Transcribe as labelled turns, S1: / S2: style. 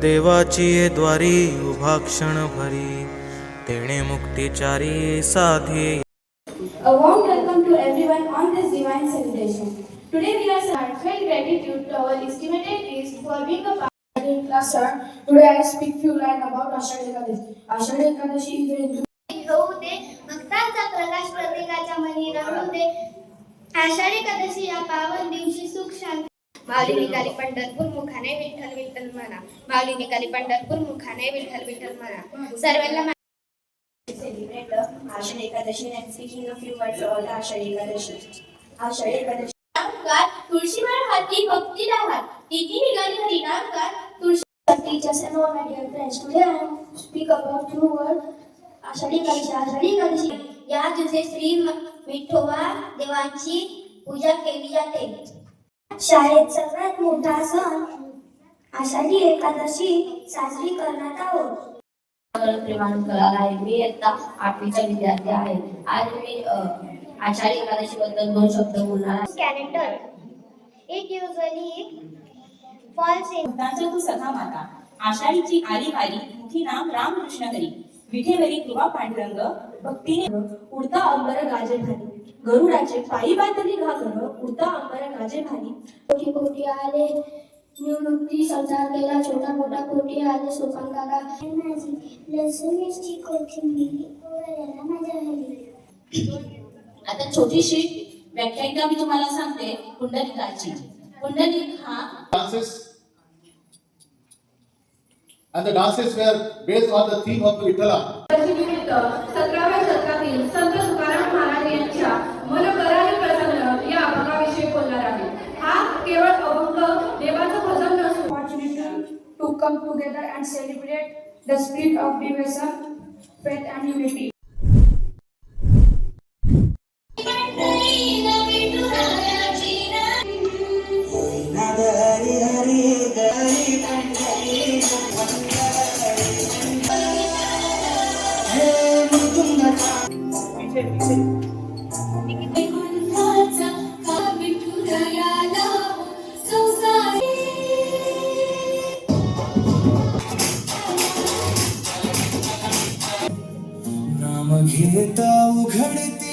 S1: देवाची ये द्वारी उभा क्षण भरी, तेणे मुक्तिचारी साधी.
S2: A warm welcome to everyone on this divine celebration. Today we are heartfelt gratitude to our estimated guests for being a part of the class. Sir, today I speak few lines about Ashadhi Ekadashi. Ashadhi Ekadashi is a Hindu
S3: होऊ दे भक्तांचा प्रकाश प्रत्येकाच्या मनी रमू दे. आषाढी एकादशी या पावन दिवशी सुख शांती. माऊली निघाली पंढरपूर मुखाने विठ्ठल विठ्ठल म्हणा. माऊली निघाली पंढरपूर मुखाने विठ्ठल विठ्ठल म्हणा. सर्वांना
S2: celebrate the Ashadhi Ekadashi and speaking a few words about the Ashadhi Ekadashi. Ashadhi Ekadashi.
S3: नामकार तुळशीमाळ हाती भक्ती दाहात. तिथी निघाली हरी नामकार तुळशी.
S2: Teachers and all my dear friends, today I will speak about few words. Ashadhi Ekadashi. Ashadhi Ekadashi.
S3: या दिवशी श्री विठोबा देवांची पूजा केली जाते.
S2: शाळेत सगळ्यात मोठा सण आषाढी एकादशी साजरी करण्यात आहोत.
S4: मी इयत्ता 8वीचा विद्यार्थी आहे. आज मी आषाढी एकादशी बद्दल 2 शब्द बोलणार आहे.
S3: Calendar it usually falls in
S5: भक्तांचा तू सखा माता. आषाढीची आली वारी मुठी नाम रामकृष्ण हरी. विठेवरी कृपा पांडुरंग भक्तीने उडता अंबर गाजे भारी. गरुडाचे पायी बांधली घागर उडता अंबर गाजे भारी.
S2: कोटी कोटी आले निवृत्ती संसार केला छोटा मोठा कोटी आले सोपान काका.
S3: लसूण मिरची कोथिंबीर ओवाळायला मजा आली.
S5: आता छोटीशी व्याख्यायिका मी तुम्हाला सांगते पुंडलिकाची. पुंडलिक हा
S6: dances, and the dances were based on the theme of the Vittala.
S2: निमित्त 17व्या शतकातील संत तुकाराम महाराज यांच्या मनकराने प्रसन्न या अभंगाविषयी बोलणार आहे. हा केवळ अभंग देवाचं भजन नसून opportunity to come together and celebrate the spirit of devotion, faith and unity.
S1: नाम घेता उघडते